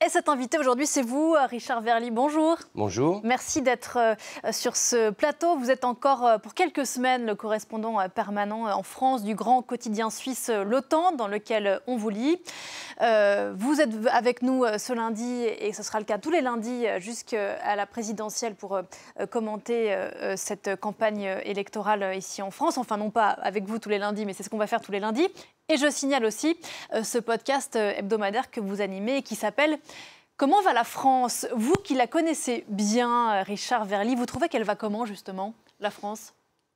Et cet invité aujourd'hui, c'est vous, Richard Verly. Bonjour. Bonjour. Merci d'être sur ce plateau. Vous êtes encore pour quelques semaines le correspondant permanent en France du grand quotidien suisse Le Temps, dans lequel on vous lit. Vous êtes avec nous ce lundi, et ce sera le cas tous les lundis jusqu'à la présidentielle pour commenter cette campagne électorale ici en France. Enfin, non pas avec vous tous les lundis, mais c'est ce qu'on va faire tous les lundis. Et je signale aussi ce podcast hebdomadaire que vous animez et qui s'appelle « Comment va la France ?» Vous qui la connaissez bien, Richard Verly, vous trouvez qu'elle va comment justement, la France ?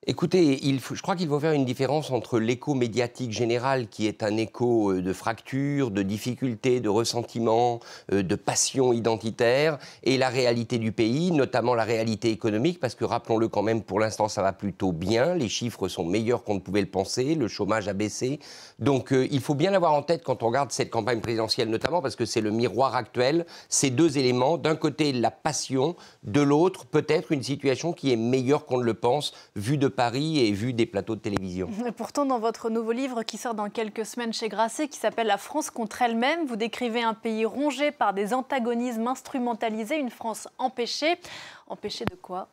Écoutez, je crois qu'il faut faire une différence entre l'écho médiatique général, qui est un écho de fractures, de difficultés, de ressentiments, de passions identitaires, et la réalité du pays, notamment la réalité économique, parce que rappelons-le quand même, pour l'instant ça va plutôt bien, les chiffres sont meilleurs qu'on ne pouvait le penser, le chômage a baissé. Donc il faut bien l'avoir en tête quand on regarde cette campagne présidentielle, notamment parce que c'est le miroir actuel, ces deux éléments, d'un côté la passion, de l'autre peut-être une situation qui est meilleure qu'on ne le pense, vue de Paris et vu des plateaux de télévision. Et pourtant, dans votre nouveau livre qui sort dans quelques semaines chez Grasset, qui s'appelle « La France contre elle-même », vous décrivez un pays rongé par des antagonismes instrumentalisés, une France empêchée. Empêchée de quoi ?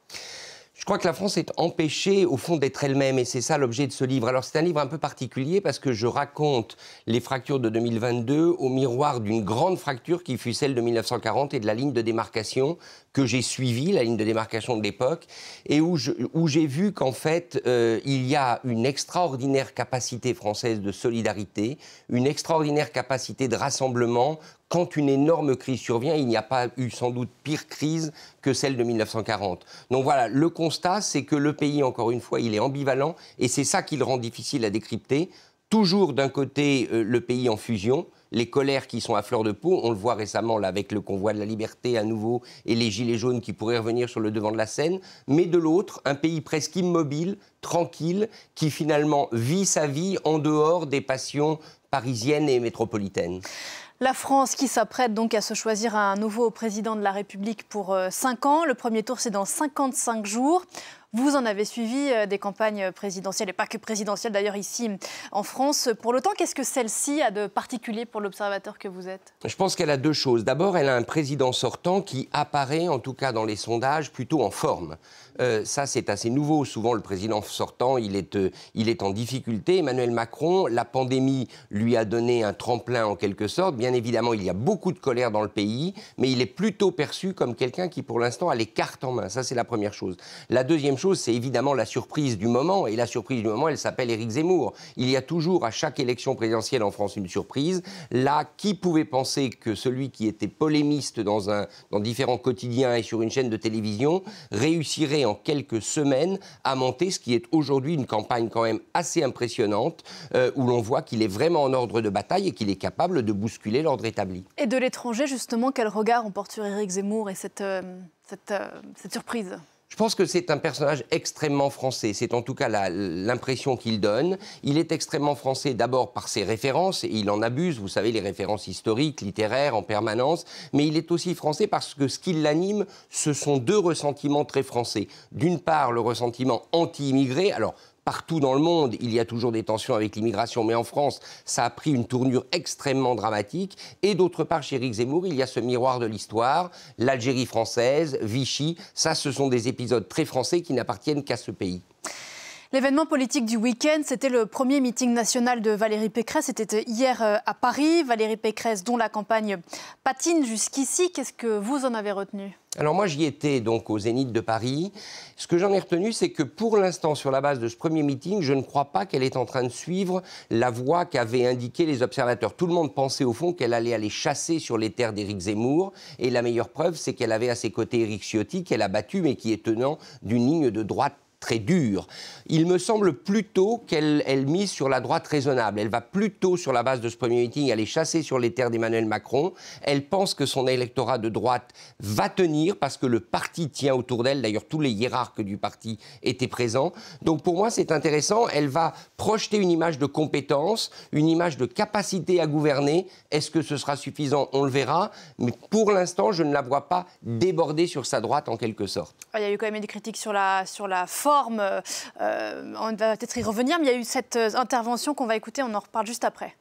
Je crois que la France est empêchée, au fond, d'être elle-même, et c'est ça l'objet de ce livre. Alors, c'est un livre un peu particulier parce que je raconte les fractures de 2022 au miroir d'une grande fracture qui fut celle de 1940 et de la ligne de démarcation que j'ai suivie, la ligne de démarcation de l'époque, et où j'ai vu qu'en fait, il y a une extraordinaire capacité française de solidarité, une extraordinaire capacité de rassemblement. Quand une énorme crise survient, il n'y a pas eu sans doute pire crise que celle de 1940. Donc voilà, le constat, c'est que le pays, encore une fois, il est ambivalent, et c'est ça qui le rend difficile à décrypter. Toujours d'un côté, le pays en fusion, les colères qui sont à fleur de peau, on le voit récemment là, avec le convoi de la liberté à nouveau, et les gilets jaunes qui pourraient revenir sur le devant de la scène, mais de l'autre, un pays presque immobile, tranquille, qui finalement vit sa vie en dehors des passions parisiennes et métropolitaines. La France qui s'apprête donc à se choisir un nouveau président de la République pour 5 ans. Le premier tour, c'est dans 55 jours. Vous en avez suivi des campagnes présidentielles, et pas que présidentielles d'ailleurs ici en France. Pour l'OTAN, qu'est-ce que celle-ci a de particulier pour l'observateur que vous êtes ? Je pense qu'elle a deux choses. D'abord, elle a un président sortant qui apparaît, en tout cas dans les sondages, plutôt en forme. Ça, c'est assez nouveau. Souvent, le président sortant, il est en difficulté. Emmanuel Macron, la pandémie lui a donné un tremplin en quelque sorte. Bien évidemment, il y a beaucoup de colère dans le pays, mais il est plutôt perçu comme quelqu'un qui, pour l'instant, a les cartes en main. Ça, c'est la première chose. La deuxième chose, c'est évidemment la surprise du moment. Et la surprise du moment, elle s'appelle Éric Zemmour. Il y a toujours, à chaque élection présidentielle en France, une surprise. Là, qui pouvait penser que celui qui était polémiste dans différents quotidiens et sur une chaîne de télévision réussirait en quelques semaines à monter ce qui est aujourd'hui une campagne quand même assez impressionnante où l'on voit qu'il est vraiment en ordre de bataille et qu'il est capable de bousculer l'ordre établi. Et de l'étranger, justement, quel regard on porte sur Éric Zemmour et cette surprise ? Je pense que c'est un personnage extrêmement français. C'est en tout cas l'impression qu'il donne. Il est extrêmement français d'abord par ses références, et il en abuse, vous savez, les références historiques, littéraires en permanence, mais il est aussi français parce que ce qui l'anime, ce sont deux ressentiments très français. D'une part, le ressentiment anti-immigré, alors partout dans le monde, il y a toujours des tensions avec l'immigration, mais en France, ça a pris une tournure extrêmement dramatique. Et d'autre part, chez Éric Zemmour, il y a ce miroir de l'histoire, l'Algérie française, Vichy. Ça, ce sont des épisodes très français qui n'appartiennent qu'à ce pays. L'événement politique du week-end, c'était le premier meeting national de Valérie Pécresse. C'était hier à Paris. Valérie Pécresse, dont la campagne patine jusqu'ici. Qu'est-ce que vous en avez retenu ? Alors moi, j'y étais donc au Zénith de Paris. Ce que j'en ai retenu, c'est que pour l'instant, sur la base de ce premier meeting, je ne crois pas qu'elle est en train de suivre la voie qu'avaient indiquée les observateurs. Tout le monde pensait au fond qu'elle allait aller chasser sur les terres d'Éric Zemmour. Et la meilleure preuve, c'est qu'elle avait à ses côtés Éric Ciotti, qu'elle a battu, mais qui est tenant d'une ligne de droite très dure. Il me semble plutôt qu'elle mise sur la droite raisonnable. Elle va plutôt, sur la base de ce premier meeting, aller chasser sur les terres d'Emmanuel Macron. Elle pense que son électorat de droite va tenir parce que le parti tient autour d'elle. D'ailleurs, tous les hiérarques du parti étaient présents. Donc pour moi, c'est intéressant. Elle va projeter une image de compétence, une image de capacité à gouverner. Est-ce que ce sera suffisant ? On le verra. Mais pour l'instant, je ne la vois pas déborder sur sa droite en quelque sorte. Il y a eu quand même des critiques sur la forme. On va peut-être y revenir, mais il y a eu cette intervention qu'on va écouter. On en reparle juste après.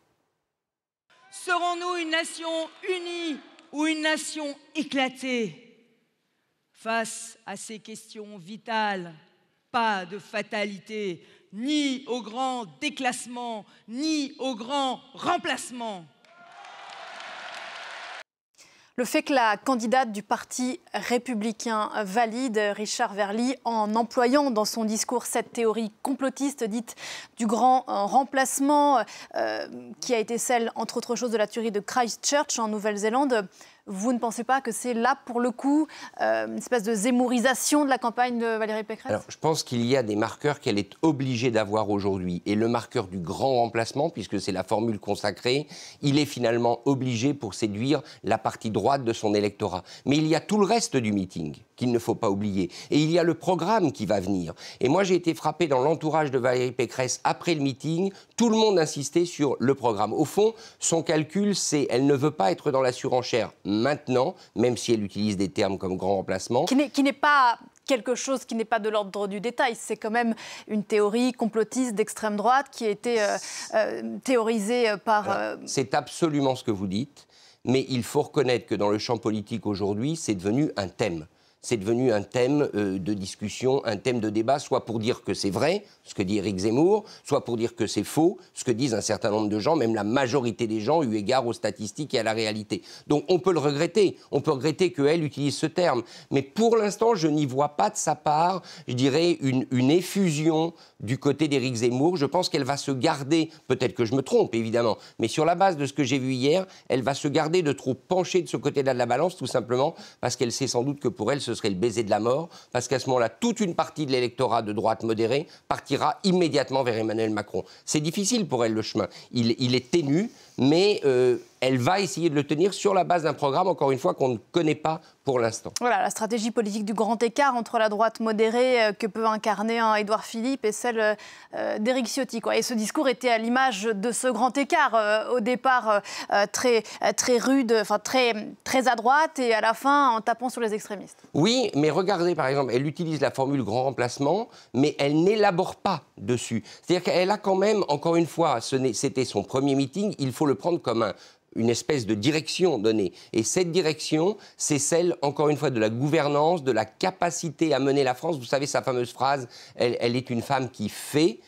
Serons-nous une nation unie ou une nation éclatée? Face à ces questions vitales, pas de fatalité, ni au grand déclassement, ni au grand remplacement. Le fait que la candidate du Parti républicain valide, Richard Verly, en employant dans son discours cette théorie complotiste dite du grand remplacement, qui a été celle, entre autres choses, de la tuerie de Christchurch en Nouvelle-Zélande, vous ne pensez pas que c'est là, pour le coup, une espèce de zémorisation de la campagne de Valérie Pécresse? Alors, je pense qu'il y a des marqueurs qu'elle est obligée d'avoir aujourd'hui. Et le marqueur du grand remplacement, puisque c'est la formule consacrée, il est finalement obligé pour séduire la partie droite de son électorat. Mais il y a tout le reste du meeting qu'il ne faut pas oublier. Et il y a le programme qui va venir. Et moi, j'ai été frappé dans l'entourage de Valérie Pécresse après le meeting. Tout le monde insistait sur le programme. Au fond, son calcul, c'est elle ne veut pas être dans la surenchère maintenant, même si elle utilise des termes comme grand remplacement. Qui n'est pas quelque chose qui n'est pas de l'ordre du détail. C'est quand même une théorie complotiste d'extrême droite qui a été théorisée par... C'est absolument ce que vous dites, mais il faut reconnaître que dans le champ politique aujourd'hui, c'est devenu un thème. C'est devenu un thème de discussion, un thème de débat, soit pour dire que c'est vrai, ce que dit Éric Zemmour, soit pour dire que c'est faux, ce que disent un certain nombre de gens, même la majorité des gens, eu égard aux statistiques et à la réalité. Donc on peut le regretter, on peut regretter qu'elle utilise ce terme, mais pour l'instant, je n'y vois pas de sa part, je dirais, une effusion du côté d'Éric Zemmour. Je pense qu'elle va se garder, peut-être que je me trompe évidemment, mais sur la base de ce que j'ai vu hier, elle va se garder de trop pencher de ce côté-là de la balance, tout simplement parce qu'elle sait sans doute que pour elle, ce serait le baiser de la mort, parce qu'à ce moment-là, toute une partie de l'électorat de droite modérée partira immédiatement vers Emmanuel Macron. C'est difficile pour elle, le chemin. Il est ténu, mais elle va essayer de le tenir sur la base d'un programme, encore une fois, qu'on ne connaît pas pour l'instant. Voilà, la stratégie politique du grand écart entre la droite modérée que peut incarner Édouard Philippe et celle d'Éric Ciotti, quoi. Et ce discours était à l'image de ce grand écart, au départ très rude, enfin très à droite, et à la fin en tapant sur les extrémistes. Oui, mais regardez, par exemple, elle utilise la formule grand remplacement, mais elle n'élabore pas dessus. C'est-à-dire qu'elle a quand même, encore une fois, c'était son premier meeting, il faut le prendre comme une espèce de direction donnée. Et cette direction, c'est celle, encore une fois, de la gouvernance, de la capacité à mener la France. Vous savez, sa fameuse phrase, elle est une femme qui fait,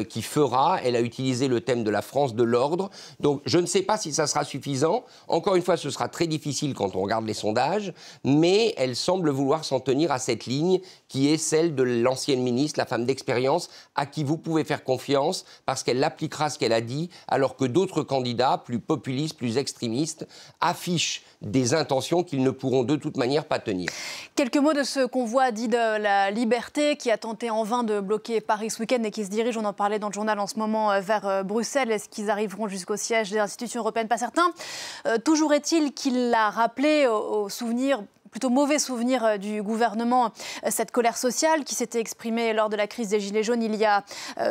qui fera. Elle a utilisé le thème de la France de l'ordre. Donc, je ne sais pas si ça sera suffisant. Encore une fois, ce sera très difficile quand on regarde les sondages, mais elle semble vouloir s'en tenir à cette ligne qui est celle de l'ancienne ministre, la femme d'expérience, à qui vous pouvez faire confiance parce qu'elle appliquera ce qu'elle a dit, alors que d'autres candidats, plus populistes, plus extrémistes, affichent des intentions qu'ils ne pourront de toute manière pas tenir. Quelques mots de ce convoi dit de la Liberté qui a tenté en vain de bloquer Paris ce week-end et qui se dirige, on en parlait dans le journal en ce moment, vers Bruxelles. Est-ce qu'ils arriveront jusqu'au siège des institutions européennes? Pas certain. Toujours est-il qu'il l'a rappelé au souvenir, plutôt mauvais souvenir du gouvernement, cette colère sociale qui s'était exprimée lors de la crise des Gilets jaunes il y a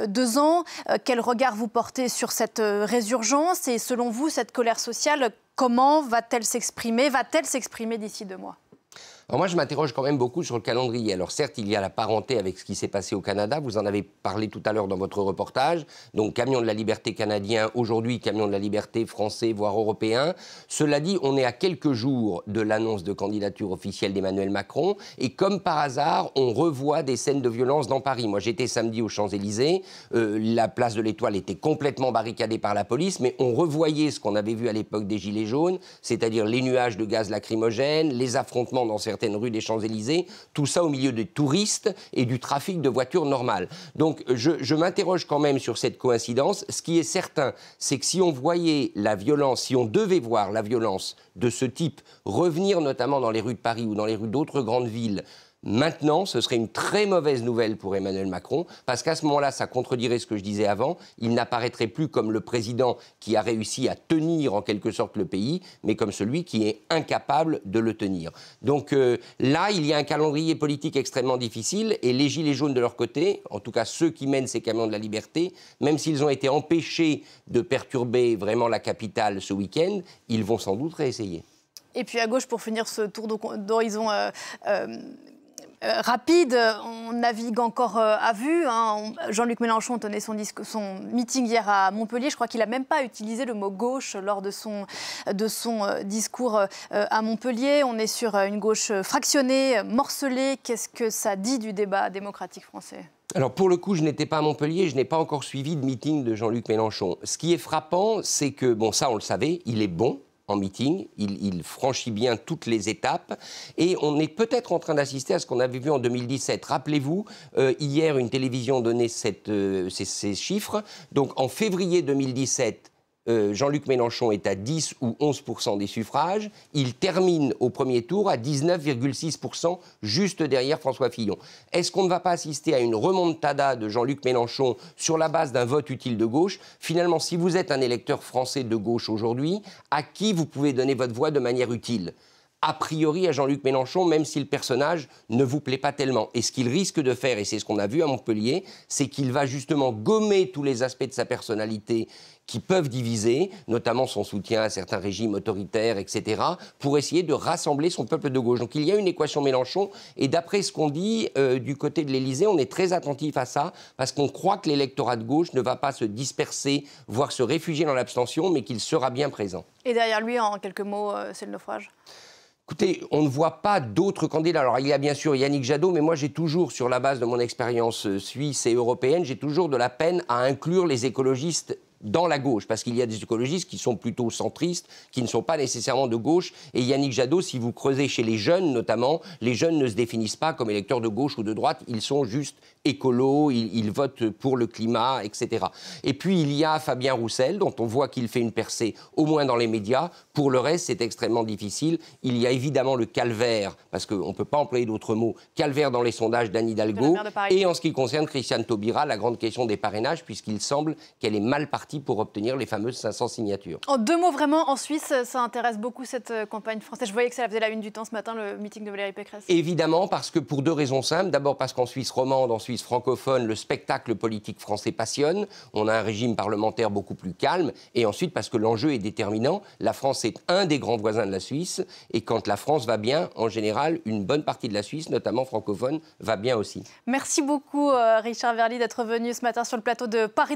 2 ans. Quel regard vous portez sur cette résurgence? Et selon vous, cette colère sociale, comment va-t-elle s'exprimer? Va-t-elle s'exprimer d'ici 2 mois? Alors moi, je m'interroge quand même beaucoup sur le calendrier. Alors certes, il y a la parenté avec ce qui s'est passé au Canada. Vous en avez parlé tout à l'heure dans votre reportage. Donc, Camion de la Liberté canadien, aujourd'hui, Camion de la Liberté français, voire européen. Cela dit, on est à quelques jours de l'annonce de candidature officielle d'Emmanuel Macron. Et comme par hasard, on revoit des scènes de violence dans Paris. Moi, j'étais samedi aux Champs-Élysées. La place de l'Étoile était complètement barricadée par la police. Mais on revoyait ce qu'on avait vu à l'époque des Gilets jaunes, c'est-à-dire les nuages de gaz lacrymogène, les affrontements dans certaines rues des Champs-Élysées, tout ça au milieu des touristes et du trafic de voitures normales. Donc je m'interroge quand même sur cette coïncidence. Ce qui est certain, c'est que si on voyait la violence, si on devait voir la violence de ce type revenir notamment dans les rues de Paris ou dans les rues d'autres grandes villes, maintenant, ce serait une très mauvaise nouvelle pour Emmanuel Macron, parce qu'à ce moment-là, ça contredirait ce que je disais avant. Il n'apparaîtrait plus comme le président qui a réussi à tenir en quelque sorte le pays, mais comme celui qui est incapable de le tenir. Donc là, il y a un calendrier politique extrêmement difficile, et les Gilets jaunes de leur côté, en tout cas ceux qui mènent ces Camions de la Liberté, même s'ils ont été empêchés de perturber vraiment la capitale ce week-end, ils vont sans doute réessayer. Et puis à gauche, pour finir ce tour d'horizon rapide. On navigue encore à vue. Hein. Jean-Luc Mélenchon tenait son meeting hier à Montpellier. Je crois qu'il n'a même pas utilisé le mot gauche lors de son discours à Montpellier. On est sur une gauche fractionnée, morcelée. Qu'est-ce que ça dit du débat démocratique français ? Alors pour le coup, je n'étais pas à Montpellier, je n'ai pas encore suivi de meeting de Jean-Luc Mélenchon. Ce qui est frappant, c'est que, bon ça on le savait, il est bon en meeting, il franchit bien toutes les étapes et on est peut-être en train d'assister à ce qu'on avait vu en 2017. Rappelez-vous, hier une télévision donnait ces chiffres, donc en février 2017, Jean-Luc Mélenchon est à 10 ou 11% des suffrages. Il termine au premier tour à 19,6%, juste derrière François Fillon. Est-ce qu'on ne va pas assister à une remontada de Jean-Luc Mélenchon sur la base d'un vote utile de gauche ? Finalement, si vous êtes un électeur français de gauche aujourd'hui, à qui vous pouvez donner votre voix de manière utile ? A priori à Jean-Luc Mélenchon, même si le personnage ne vous plaît pas tellement. Et ce qu'il risque de faire, et c'est ce qu'on a vu à Montpellier, c'est qu'il va justement gommer tous les aspects de sa personnalité qui peuvent diviser, notamment son soutien à certains régimes autoritaires, etc., pour essayer de rassembler son peuple de gauche. Donc il y a une équation Mélenchon, et d'après ce qu'on dit du côté de l'Élysée, on est très attentif à ça, parce qu'on croit que l'électorat de gauche ne va pas se disperser, voire se réfugier dans l'abstention, mais qu'il sera bien présent. Et derrière lui, en quelques mots, c'est le naufrage ? Écoutez, on ne voit pas d'autres candidats. Alors, il y a bien sûr Yannick Jadot, mais moi, j'ai toujours, sur la base de mon expérience suisse et européenne, j'ai toujours de la peine à inclure les écologistes dans la gauche, parce qu'il y a des écologistes qui sont plutôt centristes, qui ne sont pas nécessairement de gauche. Et Yannick Jadot, si vous creusez chez les jeunes notamment, les jeunes ne se définissent pas comme électeurs de gauche ou de droite, ils sont juste écolos, ils votent pour le climat, etc. Et puis il y a Fabien Roussel, dont on voit qu'il fait une percée, au moins dans les médias. Pour le reste, c'est extrêmement difficile. Il y a évidemment le calvaire, parce qu'on ne peut pas employer d'autres mots, calvaire dans les sondages d'Anne Hidalgo. Et en ce qui concerne Christiane Taubira, la grande question des parrainages, puisqu'il semble qu'elle est mal partie pour obtenir les fameuses 500 signatures. En deux mots, vraiment, en Suisse, ça intéresse beaucoup cette campagne française. Je voyais que ça faisait la une du Temps ce matin, le meeting de Valérie Pécresse. Évidemment, parce que pour deux raisons simples. D'abord parce qu'en Suisse romande, en Suisse francophone, le spectacle politique français passionne. On a un régime parlementaire beaucoup plus calme. Et ensuite parce que l'enjeu est déterminant. La France est un des grands voisins de la Suisse. Et quand la France va bien, en général, une bonne partie de la Suisse, notamment francophone, va bien aussi. Merci beaucoup, Richard Verly, d'être venu ce matin sur le plateau de Paris.